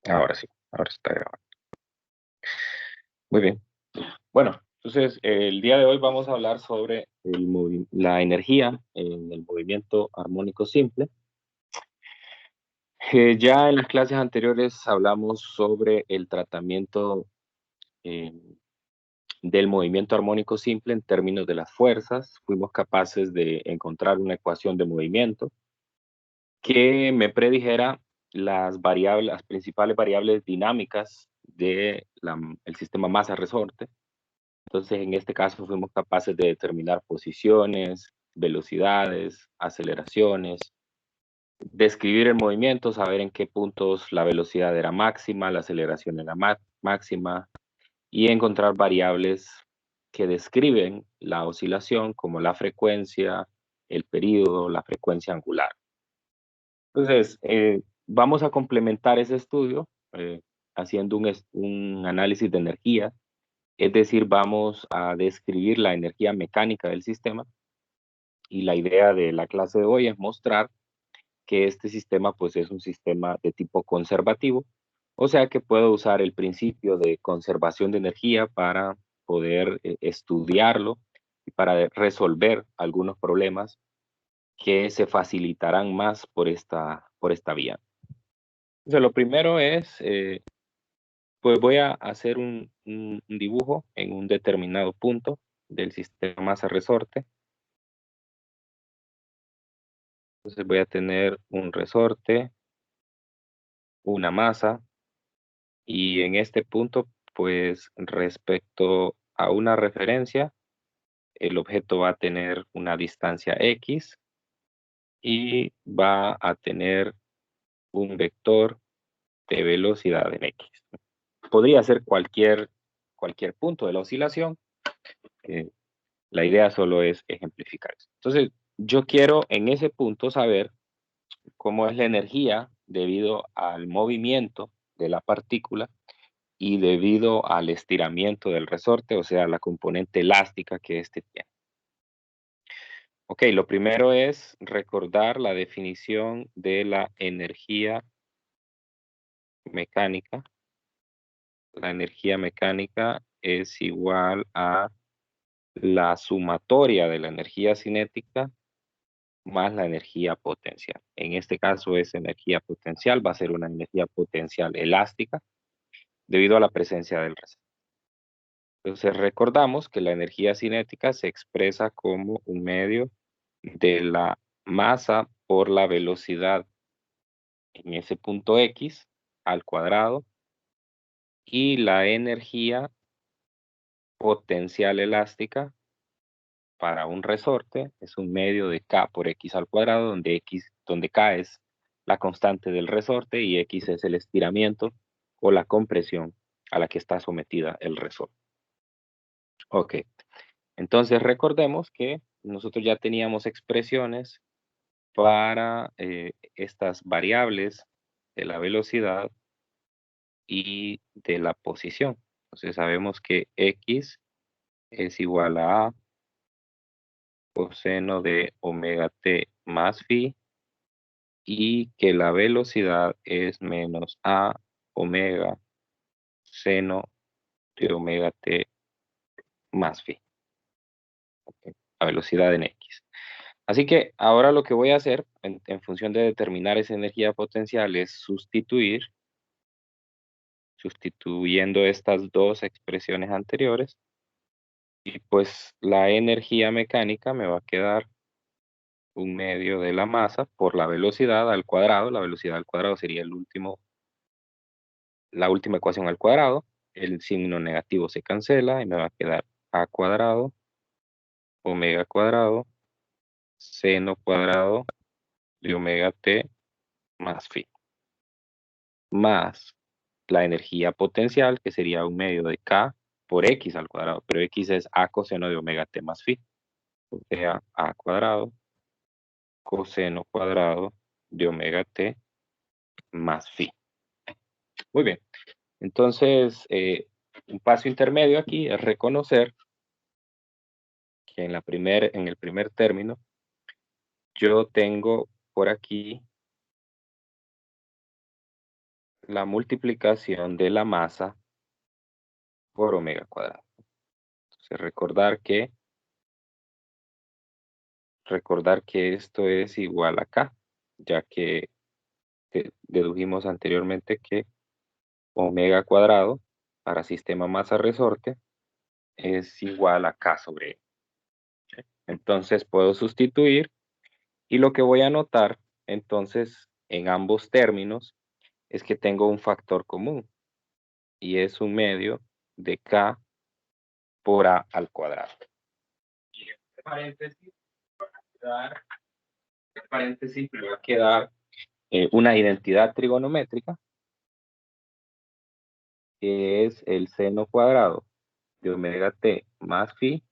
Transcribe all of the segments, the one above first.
Ahora sí, ahora está grabando. Muy bien. Bueno, entonces el día de hoy vamos a hablar sobre la energía en el movimiento armónico simple. Ya en las clases anteriores hablamos sobre el tratamiento eh, del movimiento armónico simple en términos de las fuerzas. Fuimos capaces de encontrar una ecuación de movimiento que me predijera las principales variables dinámicas del sistema masa-resorte. Entonces, en este caso fuimos capaces de determinar posiciones, velocidades, aceleraciones, describir el movimiento, saber en qué puntos la velocidad era máxima, la aceleración era máxima, y encontrar variables que describen la oscilación, como la frecuencia, el período, la frecuencia angular. Entonces, vamos a complementar ese estudio haciendo un análisis de energía. Es decir, vamos a describir la energía mecánica del sistema, y la idea de la clase de hoy es mostrar que este sistema pues es un sistema de tipo conservativo, o sea que puedo usar el principio de conservación de energía para poder estudiarlo y para resolver algunos problemas que se facilitarán más por esta vía. Entonces, lo primero es, pues voy a hacer un dibujo en un determinado punto del sistema masa-resorte. Entonces voy a tener un resorte, una masa, y en este punto, pues respecto a una referencia, el objeto va a tener una distancia X y va a tener un vector de velocidad en X. Podría ser cualquier punto de la oscilación. eh, la idea solo es ejemplificar eso. Entonces, yo quiero en ese punto saber cómo es la energía debido al movimiento de la partícula y debido al estiramiento del resorte, o sea, la componente elástica que este tiene. Ok, lo primero es recordar la definición de la energía mecánica. La energía mecánica es igual a la sumatoria de la energía cinética más la energía potencial. En este caso es energía potencial, va a ser una energía potencial elástica debido a la presencia del resorte. Entonces recordamos que la energía cinética se expresa como un medio de la masa por la velocidad en ese punto X al cuadrado, y la energía potencial elástica para un resorte es un medio de K por X al cuadrado, donde K es la constante del resorte y X es el estiramiento o la compresión a la que está sometida el resorte. Ok, entonces recordemos que nosotros ya teníamos expresiones para estas variables de la velocidad y de la posición. Entonces sabemos que X es igual a coseno de omega t más phi, y que la velocidad es menos a omega seno de omega t más phi. ¿Ok? La velocidad en X. Así que ahora lo que voy a hacer en función de determinar esa energía potencial es sustituyendo estas dos expresiones anteriores, y pues la energía mecánica me va a quedar un medio de la masa por la velocidad al cuadrado. La velocidad al cuadrado sería la última ecuación al cuadrado. El signo negativo se cancela y me va a quedar a cuadrado, omega cuadrado, seno cuadrado de omega t más phi, más la energía potencial, que sería un medio de K por X al cuadrado, pero X es A coseno de omega t más phi, o sea, A cuadrado coseno cuadrado de omega t más phi. Muy bien, entonces un paso intermedio aquí es reconocer que en el primer término yo tengo por aquí la multiplicación de la masa por omega cuadrado. Entonces, recordar que esto es igual acá, ya que dedujimos anteriormente que omega cuadrado para sistema masa-resorte es igual a K sobre E. Entonces puedo sustituir y lo que voy a notar entonces en ambos términos es que tengo un factor común y es un medio de K por A al cuadrado. Y este paréntesis me va a quedar una identidad trigonométrica que es el seno cuadrado de omega t más phi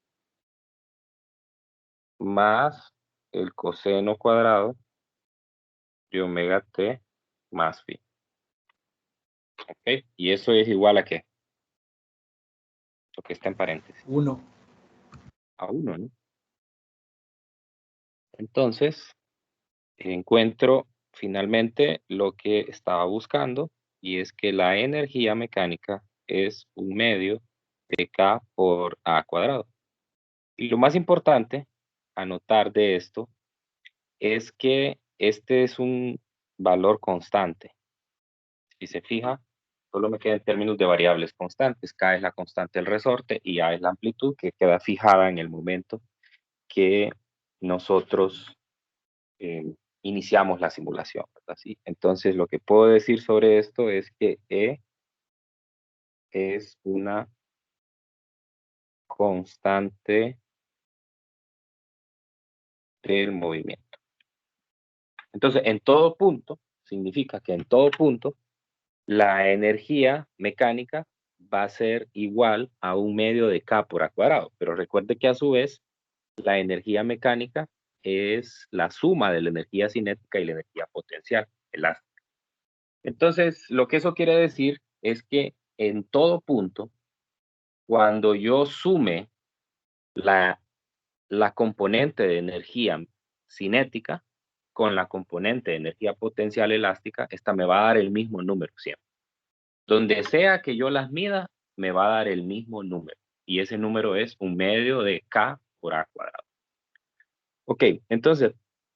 más el coseno cuadrado de omega t más phi. ¿Ok? Y eso es igual a ¿qué? Lo que está en paréntesis. 1. A 1, ¿no? Entonces, encuentro finalmente lo que estaba buscando y es que la energía mecánica es un medio de K por A cuadrado. Y lo más importante a notar de esto es que este es un valor constante. Si se fija, solo me queda en términos de variables constantes. K es la constante del resorte y A es la amplitud que queda fijada en el momento que nosotros iniciamos la simulación, ¿verdad? ¿Sí? Entonces, lo que puedo decir sobre esto es que E es una constante del movimiento. Entonces, en todo punto, significa que en todo punto, la energía mecánica va a ser igual a un medio de K por A cuadrado. Pero recuerde que a su vez, la energía mecánica es la suma de la energía cinética y la energía potencial elástica. Entonces, lo que eso quiere decir es que en todo punto, cuando yo sume la, la componente de energía cinética con la componente de energía potencial elástica, esta me va a dar el mismo número siempre. Donde sea que yo las mida, me va a dar el mismo número. Y ese número es un medio de K por A cuadrado. Ok, entonces,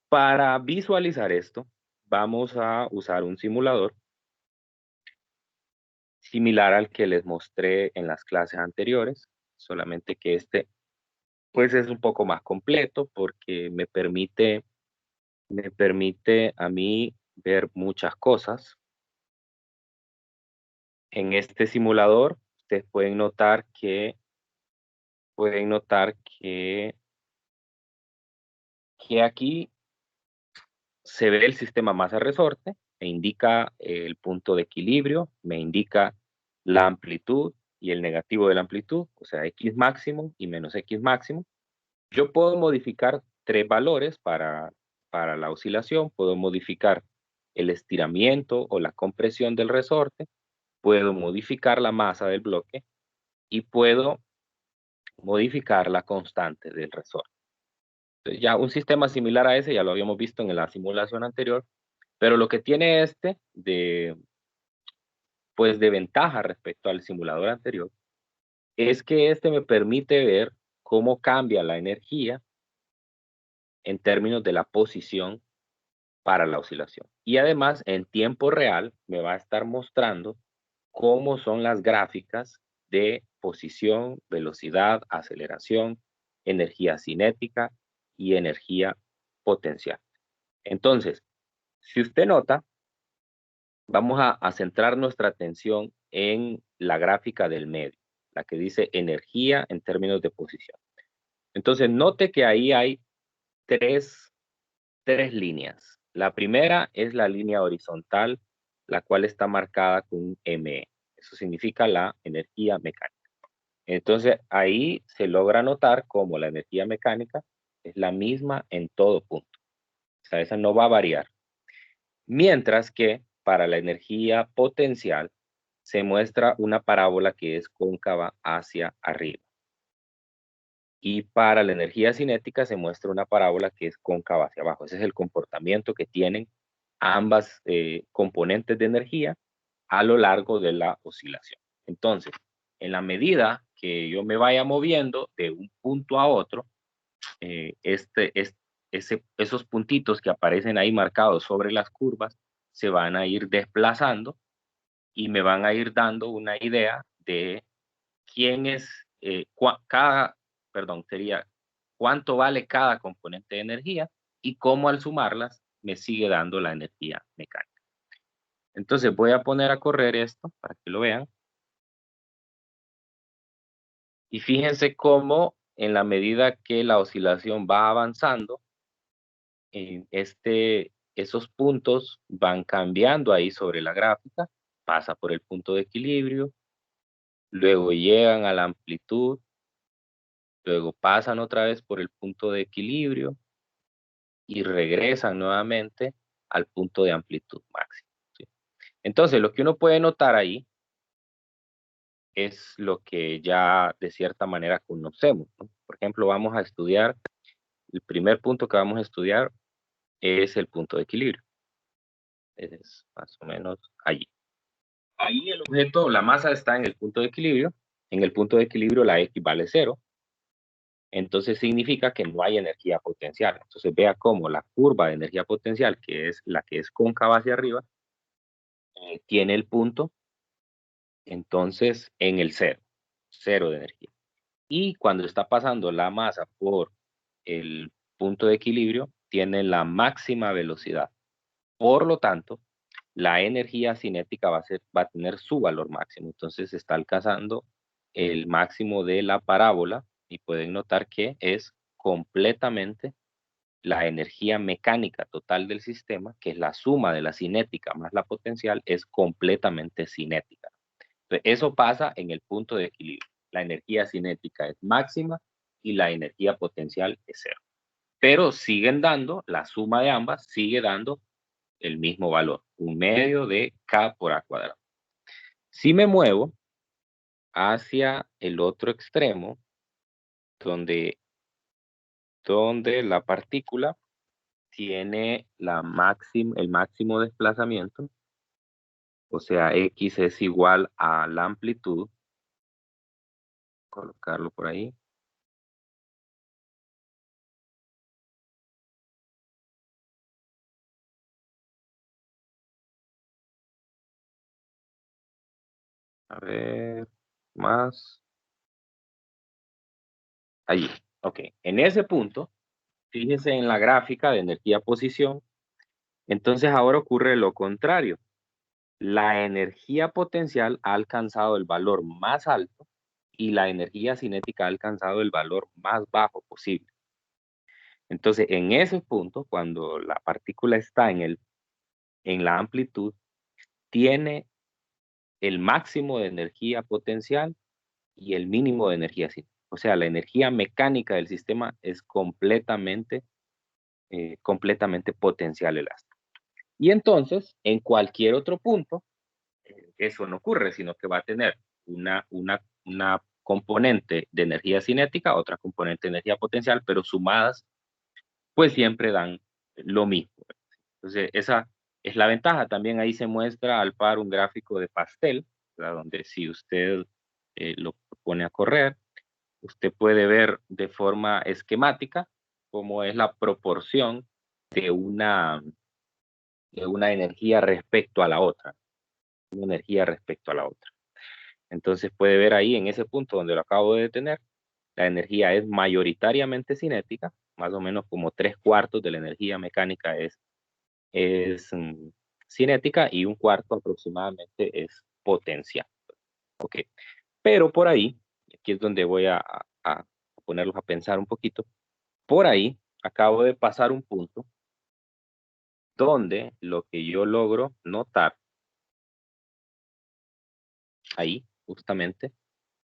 para visualizar esto, vamos a usar un simulador similar al que les mostré en las clases anteriores, solamente que este pues es un poco más completo porque me permite a mí ver muchas cosas. En este simulador, ustedes pueden notar que aquí se ve el sistema masa-resorte, me indica el punto de equilibrio, me indica la amplitud y el negativo de la amplitud, o sea, X máximo y menos X máximo. Yo puedo modificar tres valores para la oscilación, puedo modificar el estiramiento o la compresión del resorte, puedo modificar la masa del bloque y puedo modificar la constante del resorte. Entonces, ya un sistema similar a ese ya lo habíamos visto en la simulación anterior, pero lo que tiene este pues de ventaja respecto al simulador anterior es que este me permite ver cómo cambia la energía en términos de la posición para la oscilación. Y además, en tiempo real, me va a estar mostrando cómo son las gráficas de posición, velocidad, aceleración, energía cinética y energía potencial. Entonces, si usted nota, vamos a centrar nuestra atención en la gráfica del medio, la que dice energía en términos de posición. Entonces, note que ahí hay tres líneas. La primera es la línea horizontal, la cual está marcada con un ME. Eso significa la energía mecánica. Entonces, ahí se logra notar cómo la energía mecánica es la misma en todo punto. O sea, esa no va a variar. Mientras que para la energía potencial se muestra una parábola que es cóncava hacia arriba. Y para la energía cinética se muestra una parábola que es cóncava hacia abajo. Ese es el comportamiento que tienen ambas componentes de energía a lo largo de la oscilación. Entonces, en la medida que yo me vaya moviendo de un punto a otro, esos puntitos que aparecen ahí marcados sobre las curvas se van a ir desplazando y me van a ir dando una idea de quién es, sería cuánto vale cada componente de energía y cómo al sumarlas me sigue dando la energía mecánica. Entonces voy a poner a correr esto para que lo vean. Y fíjense cómo en la medida que la oscilación va avanzando, esos puntos van cambiando ahí sobre la gráfica, pasa por el punto de equilibrio, luego llegan a la amplitud, luego pasan otra vez por el punto de equilibrio y regresan nuevamente al punto de amplitud máxima, ¿sí? Entonces, lo que uno puede notar ahí es lo que ya de cierta manera conocemos, ¿no? Por ejemplo, vamos a estudiar, el primer punto que vamos a estudiar es el punto de equilibrio. Es más o menos allí. Ahí el objeto, la masa está en el punto de equilibrio. En el punto de equilibrio la X vale 0. Entonces significa que no hay energía potencial. Entonces vea cómo la curva de energía potencial, que es la que es cóncava hacia arriba, tiene el punto, entonces en el 0, 0 de energía. Y cuando está pasando la masa por el punto de equilibrio, tiene la máxima velocidad. Por lo tanto, la energía cinética va a tener su valor máximo. Entonces está alcanzando el máximo de la parábola y pueden notar que es completamente la energía mecánica total del sistema, que es la suma de la cinética más la potencial, es completamente cinética. Entonces, eso pasa en el punto de equilibrio. La energía cinética es máxima y la energía potencial es 0. Pero siguen dando, la suma de ambas sigue dando el mismo valor, 1/2 de K por A cuadrado. Si me muevo hacia el otro extremo, donde la partícula tiene el máximo desplazamiento, o sea, X es igual a la amplitud, colocarlo por ahí. A ver, más. Allí, ok. En ese punto, fíjese en la gráfica de energía-posición, entonces ahora ocurre lo contrario. La energía potencial ha alcanzado el valor más alto y la energía cinética ha alcanzado el valor más bajo posible. Entonces, en ese punto, cuando la partícula está en la amplitud, tiene el máximo de energía potencial y el mínimo de energía cinética. O sea, la energía mecánica del sistema es completamente potencial elástica. Y entonces, en cualquier otro punto, eso no ocurre, sino que va a tener una componente de energía cinética, otra componente de energía potencial, pero sumadas, pues siempre dan lo mismo. Entonces, esa es la ventaja. También ahí se muestra al par un gráfico de pastel, ¿verdad? Donde si usted lo pone a correr, usted puede ver de forma esquemática cómo es la proporción de una energía respecto a la otra, una energía respecto a la otra. Entonces puede ver ahí en ese punto donde lo acabo de detener, la energía es mayoritariamente cinética, más o menos como 3/4 de la energía mecánica es cinética y 1/4 aproximadamente es potencial. Ok, pero por ahí, aquí es donde voy a ponerlos a pensar un poquito, por ahí acabo de pasar un punto donde lo que yo logro notar ahí, justamente,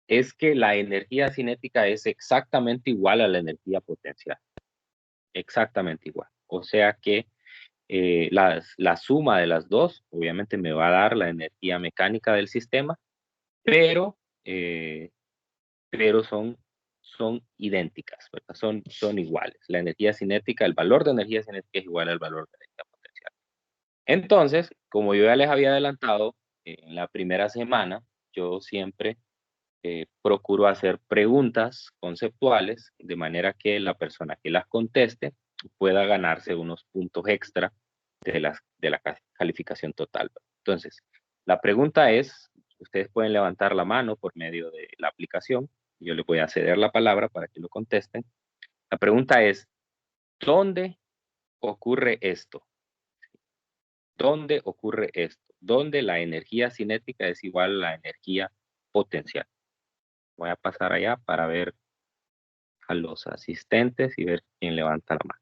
es que la energía cinética es exactamente igual a la energía potencial, exactamente igual. O sea que la suma de las dos, obviamente me va a dar la energía mecánica del sistema, pero, eh, pero son idénticas, ¿verdad? Son iguales. La energía cinética, el valor de energía cinética es igual al valor de energía potencial. Entonces, como yo ya les había adelantado, en la primera semana, yo siempre procuro hacer preguntas conceptuales de manera que la persona que las conteste pueda ganarse unos puntos extra de la calificación total. Entonces, la pregunta es, ustedes pueden levantar la mano por medio de la aplicación, yo les voy a ceder la palabra para que lo contesten. La pregunta es, ¿dónde ocurre esto? ¿Dónde ocurre esto? ¿Dónde la energía cinética es igual a la energía potencial? Voy a pasar allá para ver a los asistentes y ver quién levanta la mano.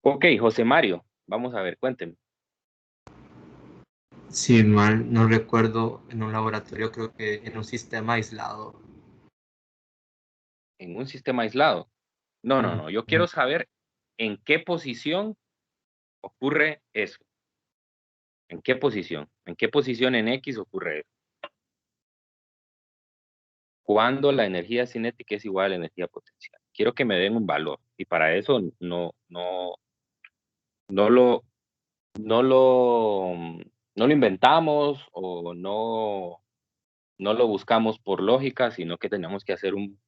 Ok, José Mario, vamos a ver, cuéntenme. Si mal no recuerdo, en un laboratorio, creo que en un sistema aislado. ¿En un sistema aislado? No, no, no. Yo quiero saber en qué posición ocurre eso. ¿En qué posición? ¿En qué posición en X ocurre eso? Cuando la energía cinética es igual a la energía potencial. Quiero que me den un valor. Y para eso no lo, no lo, no lo inventamos o no lo buscamos por lógica, sino que tenemos que hacer un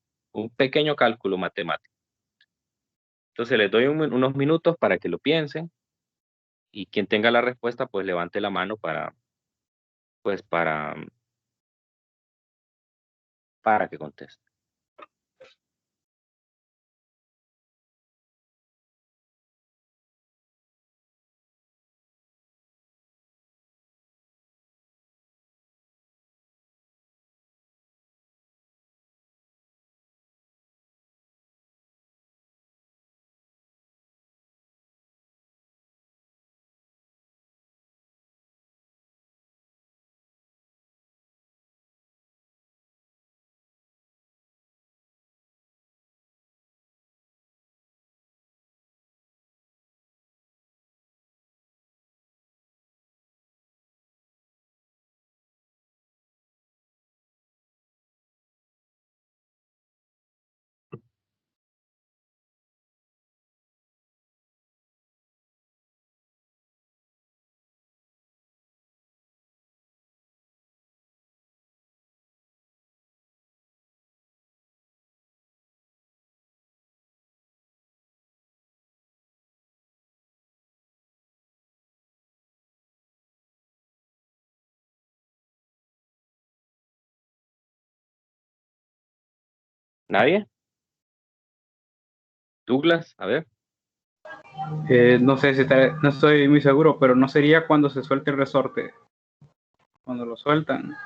pequeño cálculo matemático. Entonces les doy unos minutos para que lo piensen y quien tenga la respuesta, pues levante la mano pues para que conteste. ¿Nadie? Douglas, a ver. No sé si no estoy muy seguro, pero no sería cuando se suelte el resorte. Cuando lo sueltan.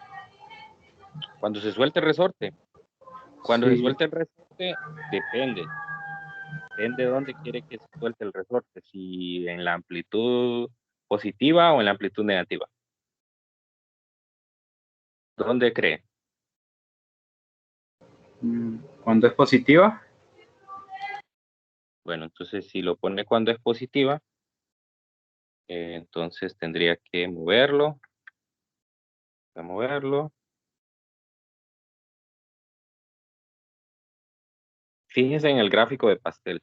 Cuando se suelte el resorte. Cuando se Sí. suelte el resorte, depende. Depende de dónde quiere que se suelte el resorte. Si en la amplitud positiva o en la amplitud negativa. ¿Dónde cree? Cuando es positiva. Bueno, entonces si lo pone cuando es positiva, entonces tendría que moverlo. A moverlo. Fíjese en el gráfico de pastel.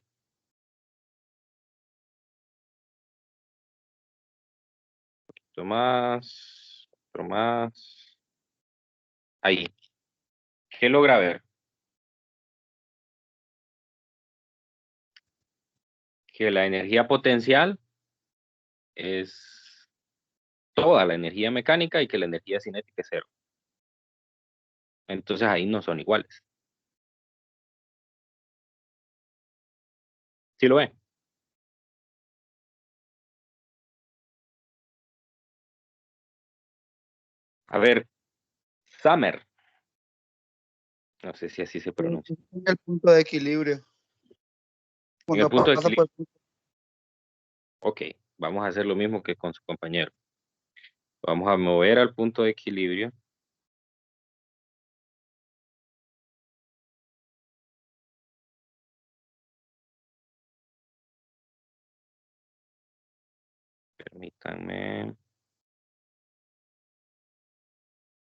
Otro más. Otro más. Ahí. ¿Qué logra ver? Que la energía potencial es toda la energía mecánica y que la energía cinética es cero. Entonces ahí no son iguales. ¿Sí lo ven? A ver, Summer. No sé si así se pronuncia. El punto de equilibrio. En el Cuando punto de pasa por equilibrio. Ok, vamos a hacer lo mismo que con su compañero. Vamos a mover al punto de equilibrio. Permítanme.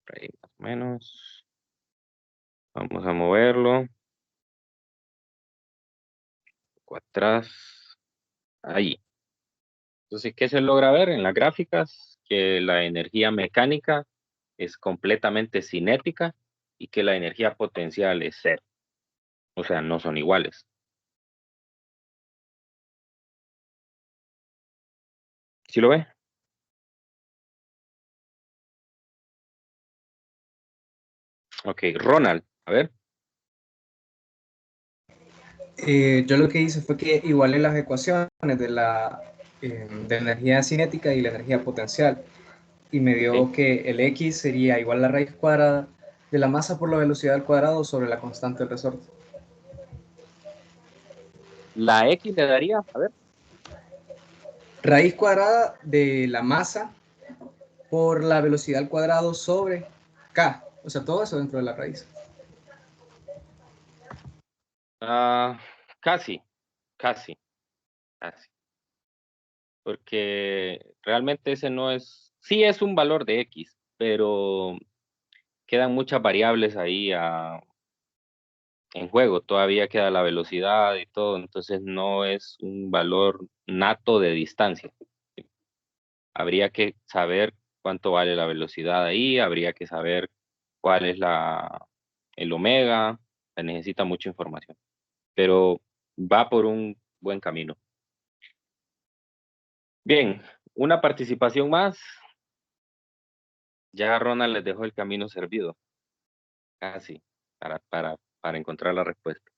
Por ahí más o menos. Vamos a moverlo. Un poco atrás. Ahí. Entonces, ¿qué se logra ver en las gráficas? Que la energía mecánica es completamente cinética y que la energía potencial es cero. O sea, no son iguales. ¿Sí lo ve? Ok, Ronald, a ver. Yo lo que hice fue que igualé las ecuaciones de la energía cinética y la energía potencial, y me dio Ok. que el X sería igual a la raíz cuadrada de la masa por la velocidad al cuadrado sobre la constante del resorte. La X le daría, a ver. Raíz cuadrada de la masa por la velocidad al cuadrado sobre K. O sea, todo eso dentro de la raíz. Casi, casi, casi. Porque realmente ese no es, sí es un valor de X, pero quedan muchas variables ahí en juego. Todavía queda la velocidad y todo, entonces no es un valor nato de distancia. Habría que saber cuánto vale la velocidad ahí, habría que saber cuál es el omega, se necesita mucha información, pero va por un buen camino. Bien, una participación más. Ya Ronald les dejó el camino servido, casi, para encontrar la respuesta.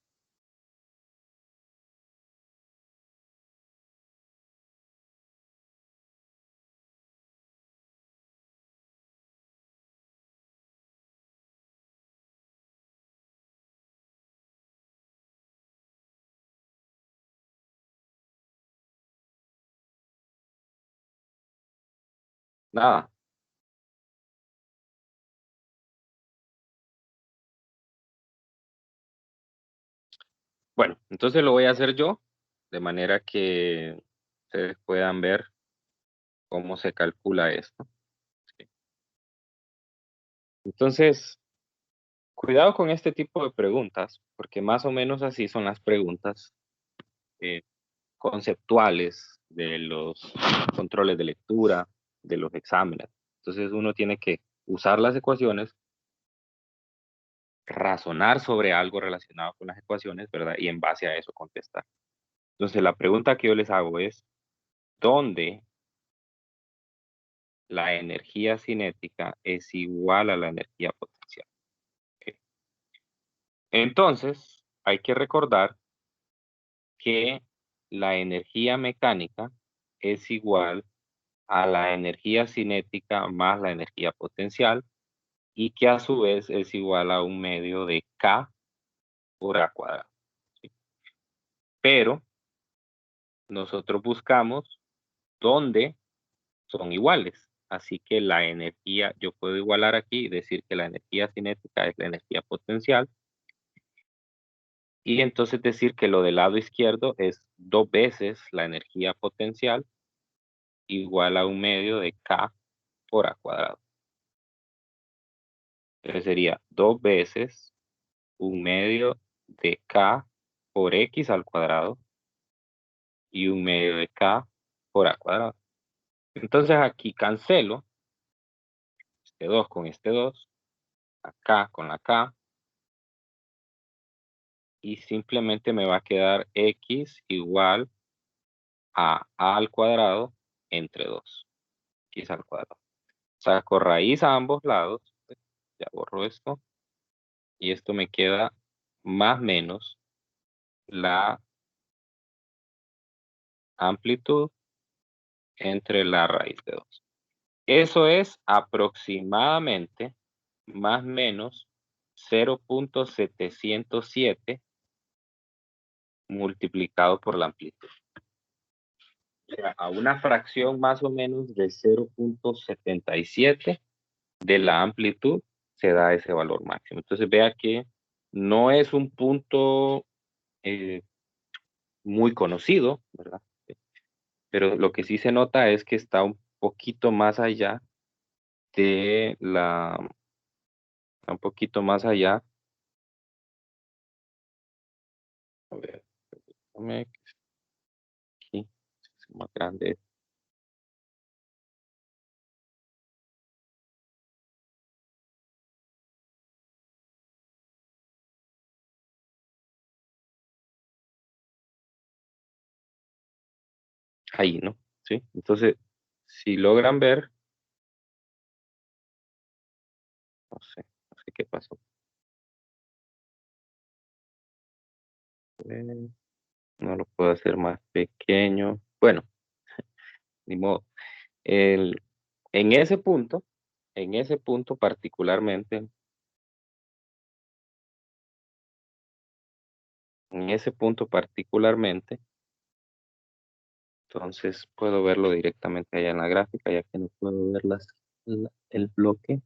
Nada. Bueno, entonces lo voy a hacer yo, de manera que ustedes puedan ver cómo se calcula esto. Sí. Entonces, cuidado con este tipo de preguntas, porque más o menos así son las preguntas eh, conceptuales de los controles de lectura, de los exámenes. Entonces uno tiene que usar las ecuaciones, razonar sobre algo relacionado con las ecuaciones, ¿verdad? Y en base a eso contestar. Entonces la pregunta que yo les hago es, ¿dónde la energía cinética es igual a la energía potencial? Ok. Entonces, hay que recordar que la energía mecánica es igual a la energía cinética más la energía potencial y que a su vez es igual a un medio de K por A cuadrado. ¿Sí? Pero nosotros buscamos dónde son iguales. Así que la energía, yo puedo igualar aquí y decir que la energía cinética es la energía potencial. Y entonces decir que lo del lado izquierdo es 2 veces la energía potencial igual a un medio de K por A cuadrado. Entonces sería 2 veces un medio de K por X al cuadrado y un medio de K por A cuadrado. Entonces aquí cancelo este 2 con este 2, acá con la K, y simplemente me va a quedar X igual a al cuadrado entre 2, X al cuadrado. Saco raíz a ambos lados, ya borro esto, y esto me queda más menos la amplitud entre la raíz de 2. Eso es aproximadamente más o menos 0.707 multiplicado por la amplitud. O sea, a una fracción más o menos de 0.77 de la amplitud se da ese valor máximo. Entonces vea que no es un punto muy conocido, ¿verdad? Pero lo que sí se nota es que está un poquito más allá de un poquito más allá. A ver, déjame aquí, es más grande. Ahí, ¿no? ¿Sí? Entonces, si logran ver, no sé qué pasó. No lo puedo hacer más pequeño. Bueno, ni modo. El, en ese punto particularmente, entonces puedo verlo directamente allá en la gráfica, ya que no puedo ver el bloque.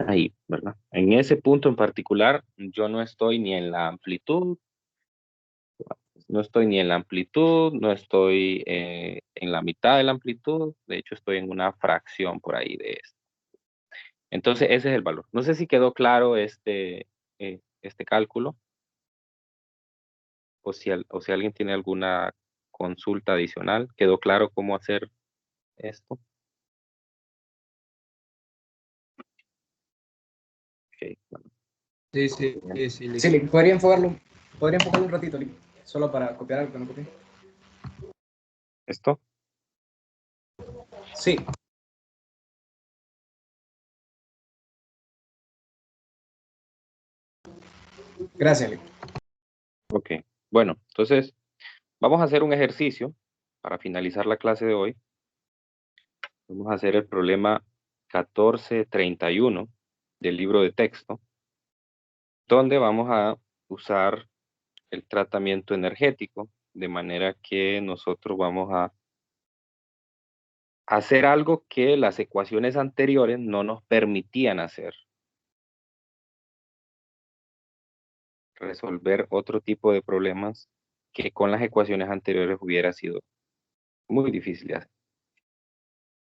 Ahí, ¿verdad? En ese punto en particular, yo no estoy ni en la amplitud, no estoy en la mitad de la amplitud, de hecho estoy en una fracción por ahí de esto. Entonces ese es el valor. No sé si quedó claro este cálculo o si alguien tiene alguna consulta adicional. ¿Quedó claro cómo hacer esto? Ok, bueno. Sí, sí, sí, sí. Sí, Lick, podría enfocarlo un ratito, Lick, solo para copiar algo que no copié. ¿Esto? Sí. Gracias, Lick. Ok, bueno, entonces vamos a hacer un ejercicio para finalizar la clase de hoy. Vamos a hacer el problema 1431 del libro de texto, donde vamos a usar el tratamiento energético, de manera que nosotros vamos a hacer algo que las ecuaciones anteriores no nos permitían hacer. Resolver otro tipo de problemas que con las ecuaciones anteriores hubiera sido muy difícil de hacer.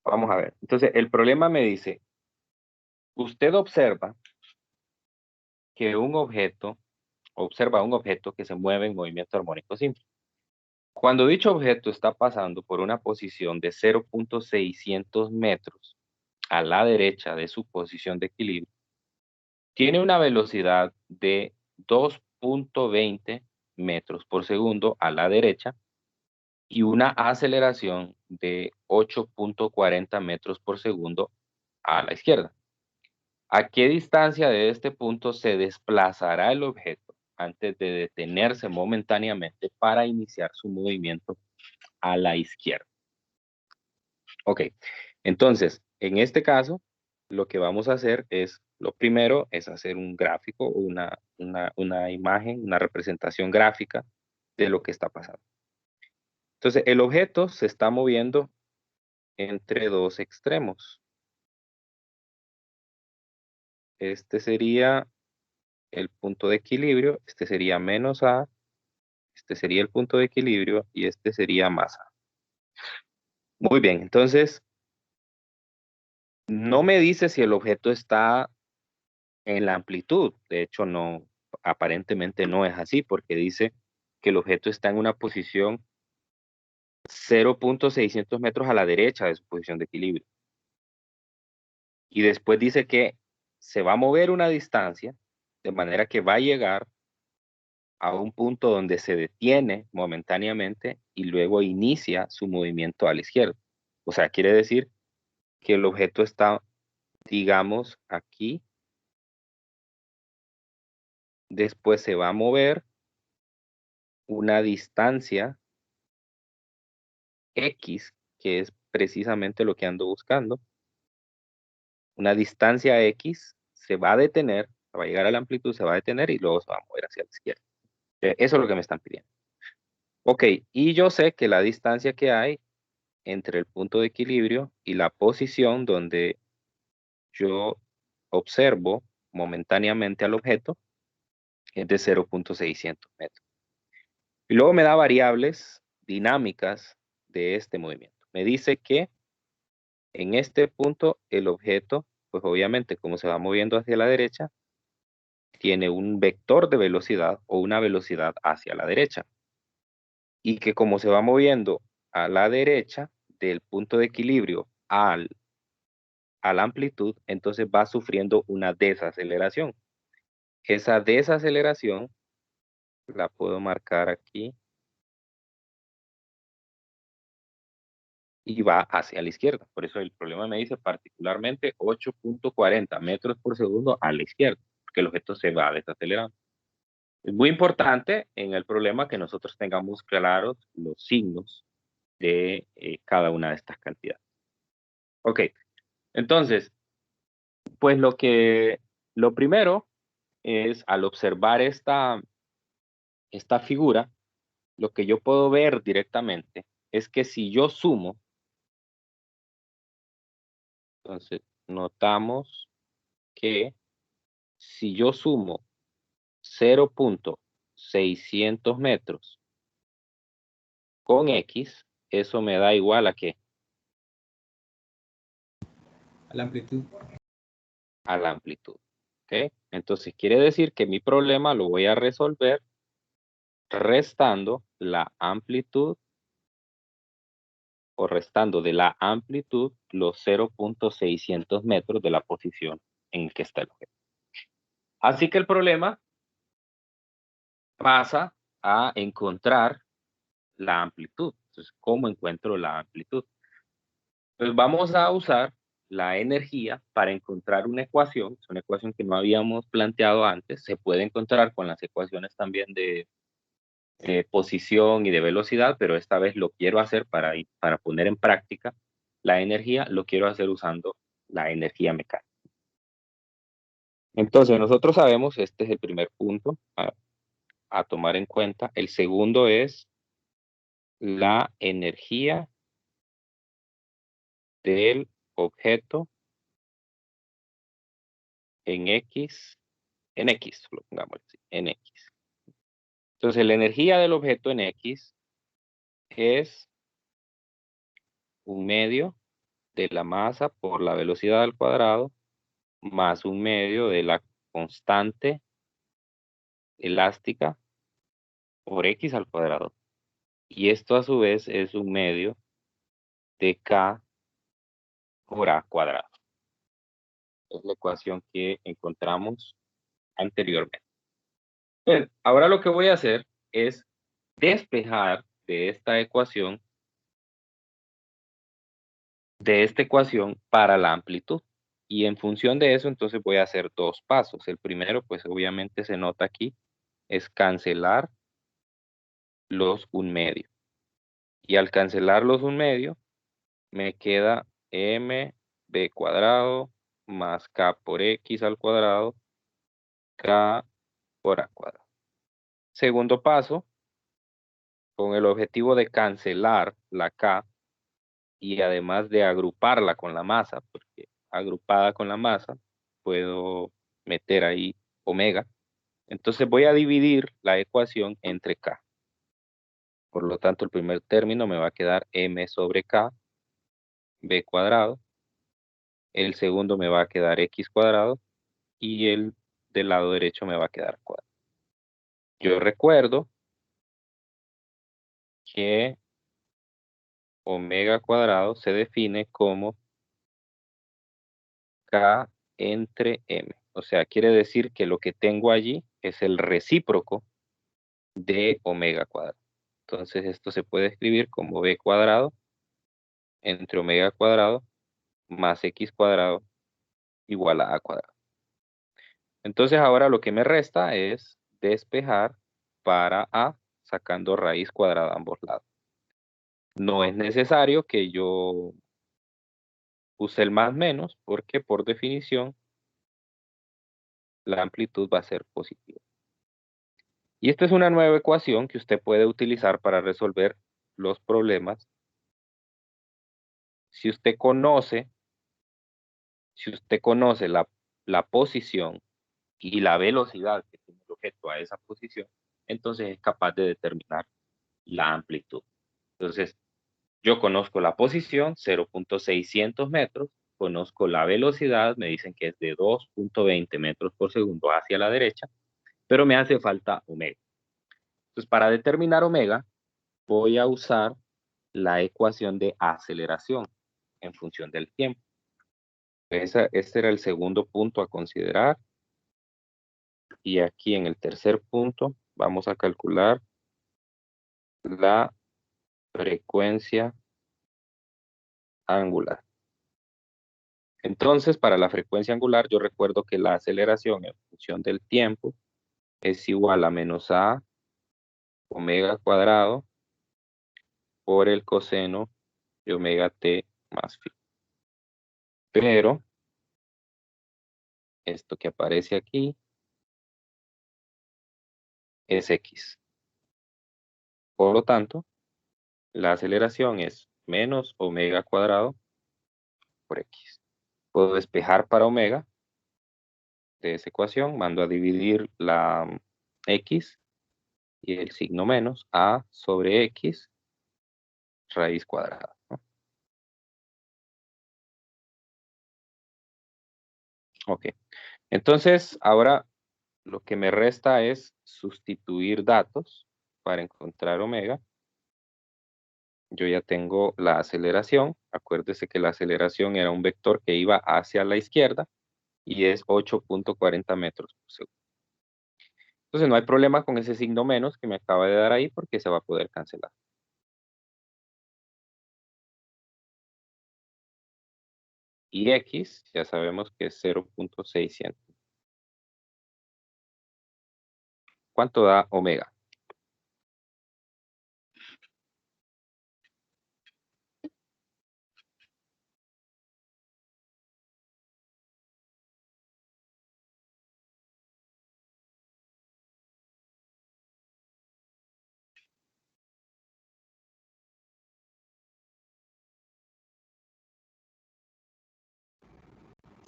Vamos a ver. Entonces, el problema me dice, usted observa un objeto que se mueve en movimiento armónico simple. Cuando dicho objeto está pasando por una posición de 0.600 metros a la derecha de su posición de equilibrio, tiene una velocidad de 2.20 metros por segundo a la derecha y una aceleración de 8.40 metros por segundo a la izquierda. ¿A qué distancia de este punto se desplazará el objeto antes de detenerse momentáneamente para iniciar su movimiento a la izquierda? Ok, entonces, en este caso, lo que vamos a hacer es, lo primero es hacer un gráfico, una imagen, una representación gráfica de lo que está pasando. Entonces, el objeto se está moviendo entre dos extremos. Este sería el punto de equilibrio, este sería menos A, este sería el punto de equilibrio y este sería más A. Muy bien, entonces, no me dice si el objeto está en la amplitud. De hecho, no, aparentemente no es así, porque dice que el objeto está en una posición 0.600 metros a la derecha de su posición de equilibrio. Y después dice que se va a mover una distancia, de manera que va a llegar a un punto donde se detiene momentáneamente y luego inicia su movimiento a la izquierda. O sea, quiere decir que el objeto está, digamos, aquí. Después se va a mover una distancia X, que es precisamente lo que ando buscando. Una distancia X se va a detener, va a llegar a la amplitud, se va a detener y luego se va a mover hacia la izquierda. Eso es lo que me están pidiendo. Ok, y yo sé que la distancia que hay entre el punto de equilibrio y la posición donde yo observo momentáneamente al objeto es de 0.600 metros. Y luego me da variables dinámicas de este movimiento. Me dice que en este punto el objeto, pues obviamente como se va moviendo hacia la derecha, tiene un vector de velocidad o una velocidad hacia la derecha. Y que como se va moviendo a la derecha del punto de equilibrio a la amplitud, entonces va sufriendo una desaceleración. Esa desaceleración la puedo marcar aquí y va hacia la izquierda. Por eso el problema me dice particularmente 8.40 metros por segundo a la izquierda, porque el objeto se va desacelerando. Es muy importante en el problema que nosotros tengamos claros los signos de cada una de estas cantidades. Ok, entonces, pues lo primero es al observar esta figura, lo que yo puedo ver directamente es que si yo sumo, entonces notamos que si yo sumo 0.600 metros con X, eso me da igual a ¿qué? A la amplitud. A la amplitud. ¿Ok? Entonces quiere decir que mi problema lo voy a resolver restando la amplitud o restando de la amplitud los 0.600 metros de la posición en que está el objeto. Así que el problema pasa a encontrar la amplitud. Entonces, ¿cómo encuentro la amplitud? Pues vamos a usar la energía para encontrar una ecuación. Es una ecuación que no habíamos planteado antes. Se puede encontrar con las ecuaciones también de posición y de velocidad, pero esta vez lo quiero hacer para poner en práctica la energía, lo quiero hacer usando la energía mecánica. Entonces, nosotros sabemos, este es el primer punto a tomar en cuenta. El segundo es la energía del objeto en X, lo pongamos así, en X. Entonces, la energía del objeto en X es un medio de la masa por la velocidad al cuadrado más un medio de la constante elástica por X al cuadrado. Y esto a su vez es un medio de K por A cuadrado. Es la ecuación que encontramos anteriormente. Bien, ahora lo que voy a hacer es despejar de esta ecuación para la amplitud. Y en función de eso, entonces voy a hacer dos pasos. El primero, pues obviamente se nota aquí, es cancelar los 1/2. Y al cancelar los 1/2, me queda mb cuadrado más k por x al cuadrado, k por a cuadrado. Segundo paso, con el objetivo de cancelar la k y además de agruparla con la masa, porque agrupada con la masa puedo meter ahí omega. Entonces voy a dividir la ecuación entre k. Por lo tanto, el primer término me va a quedar m sobre k, b cuadrado. El segundo me va a quedar x cuadrado y el del lado derecho me va a quedar cuadrado. Yo recuerdo que omega cuadrado se define como k entre m. O sea, quiere decir que lo que tengo allí es el recíproco de omega cuadrado. Entonces esto se puede escribir como b cuadrado entre omega cuadrado más x cuadrado igual a cuadrado. Entonces ahora lo que me resta es despejar para a sacando raíz cuadrada a ambos lados. No es necesario que yo use el más menos porque por definición la amplitud va a ser positiva. Y esta es una nueva ecuación que usted puede utilizar para resolver los problemas. Si usted conoce la posición y la velocidad que tiene el objeto a esa posición, entonces es capaz de determinar la amplitud. Entonces, yo conozco la posición, 0.600 metros, conozco la velocidad, me dicen que es de 2.20 metros por segundo hacia la derecha, pero me hace falta omega. Entonces, para determinar omega, voy a usar la ecuación de aceleración en función del tiempo. Este era el segundo punto a considerar. Y aquí en el tercer punto vamos a calcular la frecuencia angular. Entonces, para la frecuencia angular, yo recuerdo que la aceleración en función del tiempo es igual a menos a omega cuadrado por el coseno de omega t más phi. Pero esto que aparece aquí es x. Por lo tanto, la aceleración es menos omega cuadrado por x. Puedo despejar para omega de esa ecuación, mando a dividir la x y el signo menos a sobre x raíz cuadrada, ¿no? Ok, entonces ahora lo que me resta es sustituir datos para encontrar omega. Yo ya tengo la aceleración. Acuérdese que la aceleración era un vector que iba hacia la izquierda y es 8.40 metros por segundo. Entonces no hay problema con ese signo menos que me acaba de dar ahí porque se va a poder cancelar. Y x ya sabemos que es 0.600. ¿Cuánto da omega?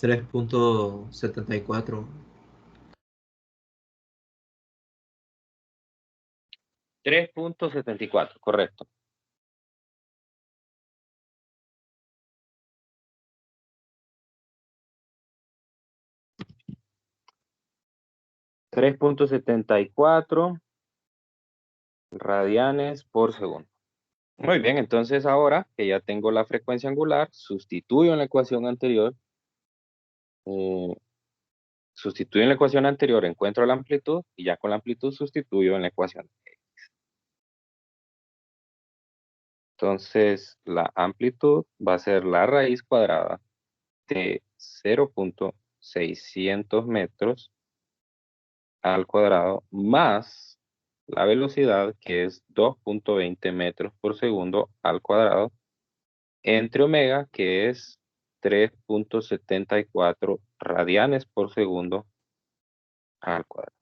$3.74. 3.74, correcto. $3.74 radianes por segundo. Muy bien, entonces ahora que ya tengo la frecuencia angular, sustituyo en la ecuación anterior. Sustituyo en la ecuación anterior, encuentro la amplitud y ya con la amplitud sustituyo en la ecuación. Entonces la amplitud va a ser la raíz cuadrada de 0.600 metros al cuadrado más la velocidad que es 2.20 metros por segundo al cuadrado entre omega que es 3.74 radianes por segundo al cuadrado.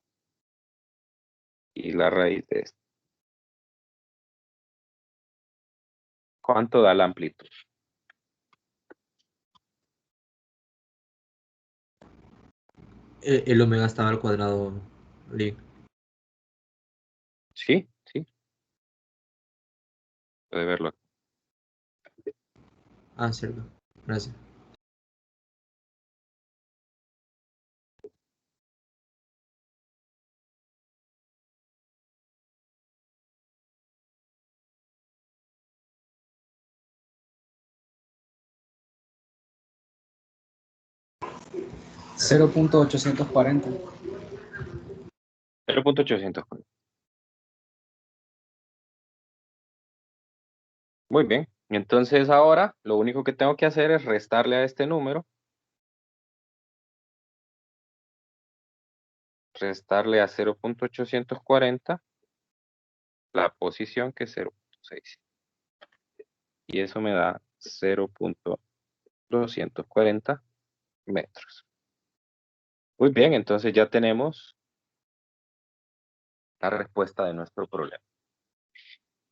Y la raíz de esto. ¿Cuánto da la amplitud? El omega estaba al cuadrado, Lee. Sí, sí. Puede verlo. Ah, cierto. Gracias. $0.840. 0.840. Muy bien. Entonces ahora lo único que tengo que hacer es restarle a este número. Restarle a 0.840 la posición que es 0.6. Y eso me da 0.240 metros. Muy bien, entonces ya tenemos la respuesta de nuestro problema.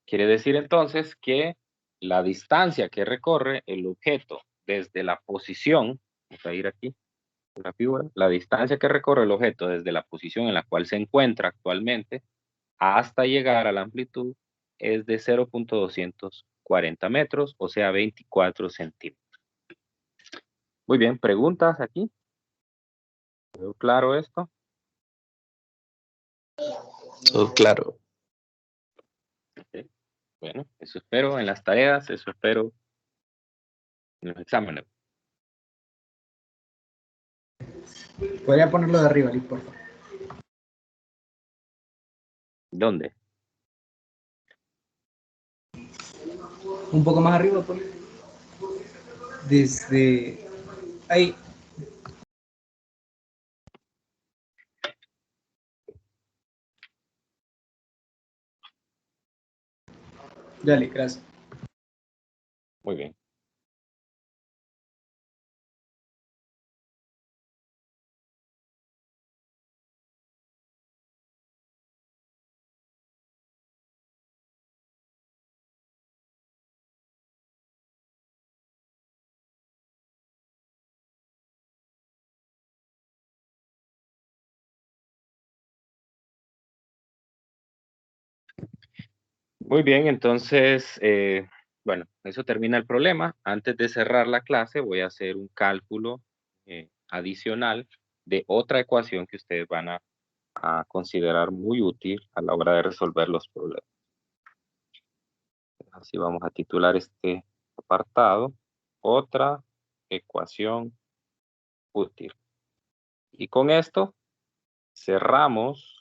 Quiere decir entonces que la distancia que recorre el objeto desde la posición, vamos a ir aquí, la figura, la distancia que recorre el objeto desde la posición en la cual se encuentra actualmente hasta llegar a la amplitud es de 0.240 metros, o sea, 24 centímetros. Muy bien, ¿preguntas aquí? ¿Quedó claro esto? Todo claro. Okay. Bueno, eso espero en las tareas, eso espero en los exámenes. Podría ponerlo de arriba, Lick, por favor. ¿Dónde? Un poco más arriba, pues. desde ahí. Dale, gracias. Muy bien. Muy bien, entonces, bueno, eso termina el problema. Antes de cerrar la clase voy a hacer un cálculo adicional de otra ecuación que ustedes van a considerar muy útil a la hora de resolver los problemas. Así vamos a titular este apartado, otra ecuación útil. Y con esto cerramos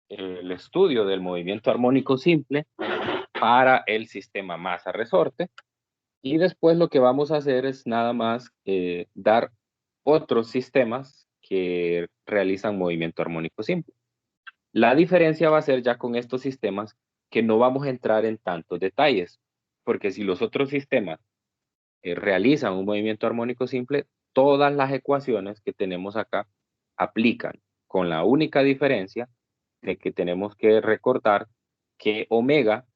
el estudio del movimiento armónico simple para el sistema masa-resorte. Y después lo que vamos a hacer es nada más dar otros sistemas que realizan movimiento armónico simple. La diferencia va a ser ya con estos sistemas que no vamos a entrar en tantos detalles, porque si los otros sistemas realizan un movimiento armónico simple, todas las ecuaciones que tenemos acá aplican, con la única diferencia de que tenemos que recordar que omega,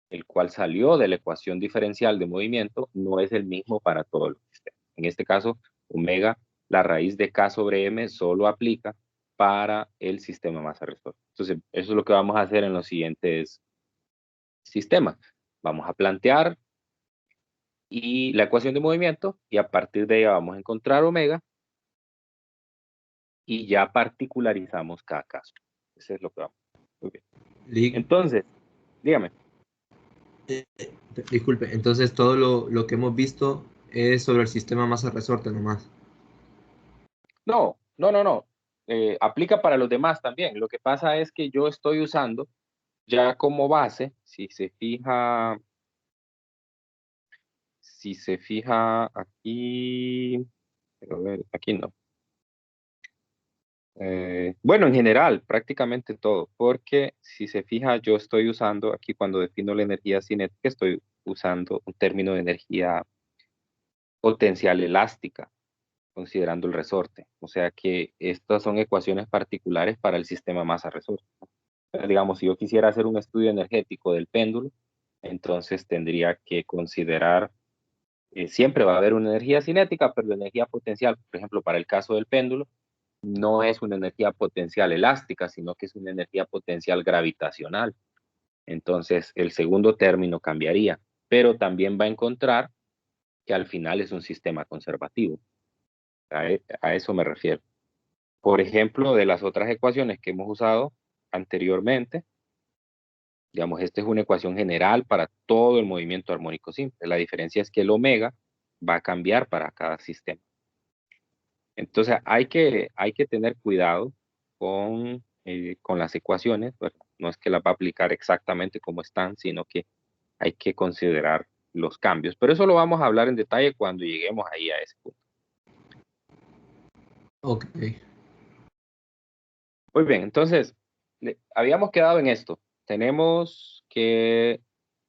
el cual salió de la ecuación diferencial de movimiento, no es el mismo para todos los sistemas. En este caso, omega, la raíz de K sobre M, solo aplica para el sistema masa-resorte. Entonces, eso es lo que vamos a hacer en los siguientes sistemas. Vamos a plantear y la ecuación de movimiento, y a partir de ella vamos a encontrar omega, y ya particularizamos cada caso. Eso es lo que vamos a hacer. Muy bien. Entonces, dígame. Disculpe, entonces todo lo que hemos visto es sobre el sistema masa-resorte nomás. No. Aplica para los demás también. Lo que pasa es que yo estoy usando ya como base, si se fija aquí, pero ver, aquí no. Bueno, en general, prácticamente todo, porque si se fija, yo estoy usando aquí cuando defino la energía cinética, estoy usando un término de energía potencial elástica, considerando el resorte. O sea que estas son ecuaciones particulares para el sistema masa-resorte. Digamos, si yo quisiera hacer un estudio energético del péndulo, entonces tendría que considerar, siempre va a haber una energía cinética, pero la energía potencial, por ejemplo, para el caso del péndulo, no es una energía potencial elástica, sino que es una energía potencial gravitacional. Entonces, el segundo término cambiaría, pero también va a encontrar que al final es un sistema conservativo. A eso me refiero. Por ejemplo, de las otras ecuaciones que hemos usado anteriormente, digamos, esta es una ecuación general para todo el movimiento armónico simple. La diferencia es que el omega va a cambiar para cada sistema. Entonces, hay que tener cuidado con las ecuaciones. Bueno, no es que las va a aplicar exactamente como están, sino que hay que considerar los cambios. Pero eso lo vamos a hablar en detalle cuando lleguemos ahí a ese punto. Ok. Muy bien, entonces, habíamos quedado en esto. Tenemos que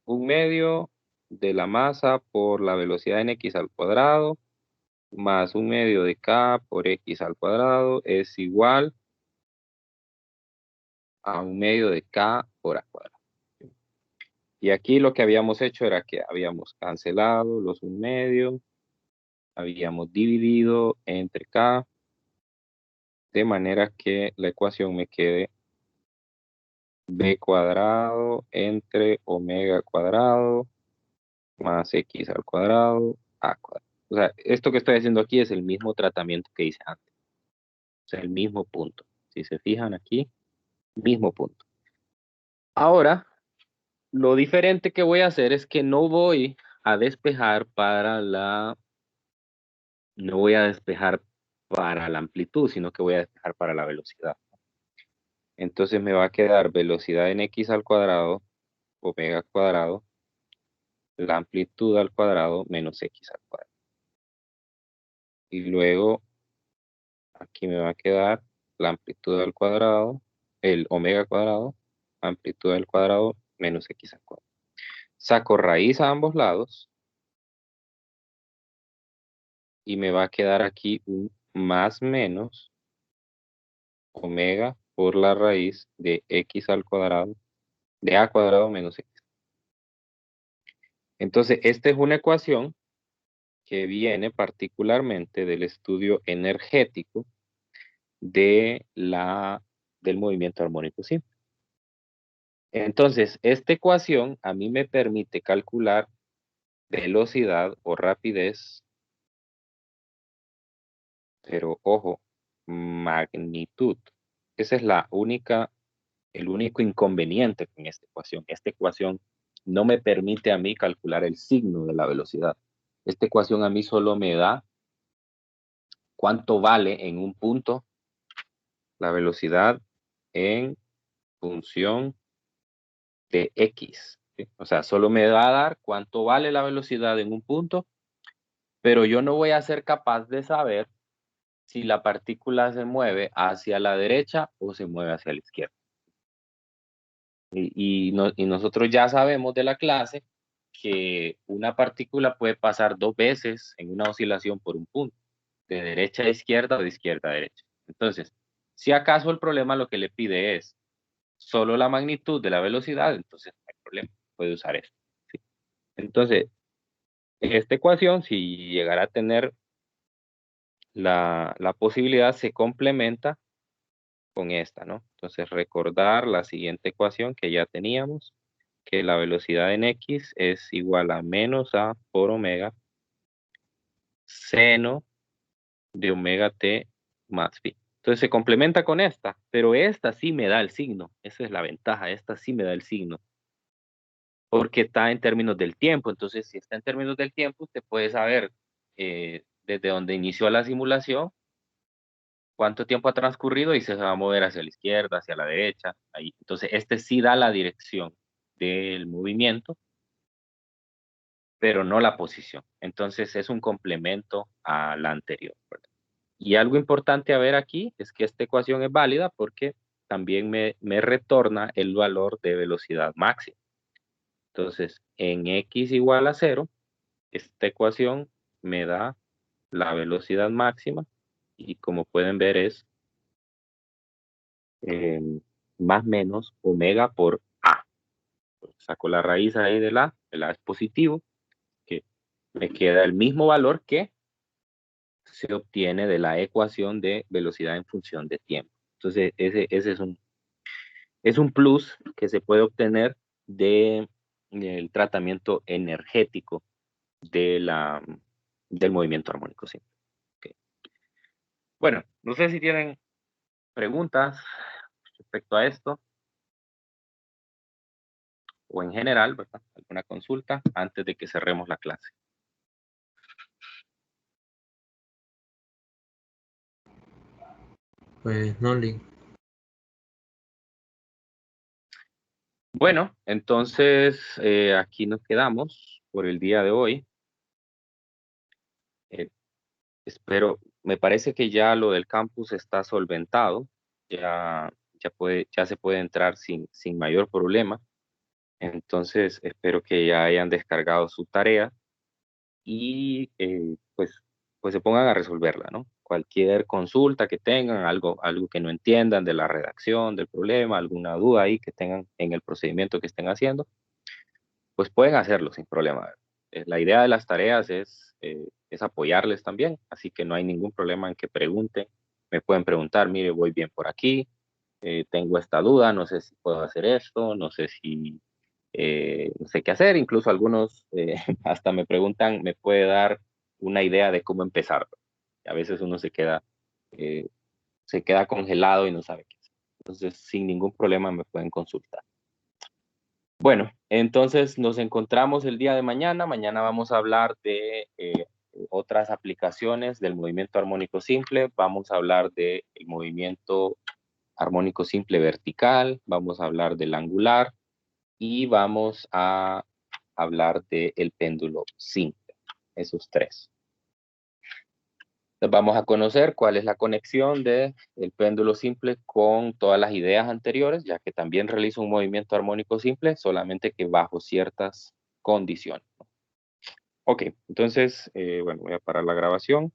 un medio de la masa por la velocidad en x al cuadrado más un medio de k por x al cuadrado es igual a un medio de k por a cuadrado. Y aquí lo que habíamos hecho era que habíamos cancelado los un medio, habíamos dividido entre k, de manera que la ecuación me quede b cuadrado entre omega cuadrado más x al cuadrado a cuadrado. O sea, esto que estoy haciendo aquí es el mismo tratamiento que hice antes. O sea, el mismo punto. Si se fijan aquí, mismo punto. Ahora, lo diferente que voy a hacer es que no voy a despejar no voy a despejar para la amplitud, sino que voy a despejar para la velocidad. Entonces me va a quedar velocidad en x al cuadrado, omega cuadrado, la amplitud al cuadrado menos x al cuadrado. Y luego aquí me va a quedar la amplitud al cuadrado, el omega cuadrado, amplitud al cuadrado menos x al cuadrado. Saco raíz a ambos lados y me va a quedar aquí un más menos omega por la raíz de x al cuadrado, de a cuadrado menos x. Entonces, esta es una ecuación que viene particularmente del estudio energético del movimiento armónico simple. Entonces, esta ecuación a mí me permite calcular velocidad o rapidez, pero ojo, magnitud. Esa es el único inconveniente con esta ecuación. Esta ecuación no me permite a mí calcular el signo de la velocidad. Esta ecuación a mí solo me da cuánto vale en un punto la velocidad en función de x. ¿Sí? O sea, solo me va a dar cuánto vale la velocidad en un punto, pero yo no voy a ser capaz de saber si la partícula se mueve hacia la derecha o se mueve hacia la izquierda. Y nosotros ya sabemos de la clase que una partícula puede pasar 2 veces en una oscilación por un punto, de derecha a izquierda o de izquierda a derecha. Entonces, si acaso el problema lo que le pide es solo la magnitud de la velocidad, entonces no hay problema, puede usar esto. ¿Sí? Entonces, esta ecuación, si llegara a tener la posibilidad, se complementa con esta, ¿no? Entonces, recordar la siguiente ecuación que ya teníamos, que la velocidad en x es igual a menos a por omega seno de omega t más phi. Entonces se complementa con esta, pero esta sí me da el signo. Esa es la ventaja, esta sí me da el signo. Porque está en términos del tiempo. Entonces, si está en términos del tiempo, usted puede saber desde donde inició la simulación, cuánto tiempo ha transcurrido y se va a mover hacia la izquierda, hacia la derecha. Ahí. Entonces, este sí da la dirección del movimiento, pero no la posición. Entonces, es un complemento a la anterior, ¿verdad? Y algo importante a ver aquí es que esta ecuación es válida porque también me retorna el valor de velocidad máxima. Entonces, en x igual a 0, esta ecuación me da la velocidad máxima y como pueden ver es más menos omega por a. Saco la raíz ahí de la, el a es positivo, que me queda el mismo valor que se obtiene de la ecuación de velocidad en función de tiempo. Entonces, ese es un plus que se puede obtener del tratamiento energético del movimiento armónico simple. Okay. Bueno, no sé si tienen preguntas respecto a esto o en general, ¿verdad? Alguna consulta antes de que cerremos la clase. Pues no, Link. Bueno, entonces aquí nos quedamos por el día de hoy. Espero, me parece que ya lo del campus está solventado, ya se puede entrar sin mayor problema. Entonces, espero que ya hayan descargado su tarea y pues se pongan a resolverla, ¿no? Cualquier consulta que tengan, algo que no entiendan de la redacción del problema, alguna duda ahí que tengan en el procedimiento que estén haciendo, pues pueden hacerlo sin problema. La idea de las tareas es apoyarles también, así que no hay ningún problema en que pregunten. Me pueden preguntar, mire, voy bien por aquí, tengo esta duda, no sé si puedo hacer esto, no sé si no sé qué hacer. Incluso algunos hasta me preguntan, ¿me puede dar una idea de cómo empezar? A veces uno se queda congelado y no sabe qué hacer. Entonces, sin ningún problema me pueden consultar. Bueno, entonces nos encontramos el día de mañana. Mañana vamos a hablar de otras aplicaciones del movimiento armónico simple. Vamos a hablar del movimiento armónico simple vertical. Vamos a hablar del angular. Y vamos a hablar del péndulo simple. Esos tres. Entonces vamos a conocer cuál es la conexión del péndulo simple con todas las ideas anteriores, ya que también realiza un movimiento armónico simple, solamente que bajo ciertas condiciones. Ok, entonces, bueno, voy a parar la grabación.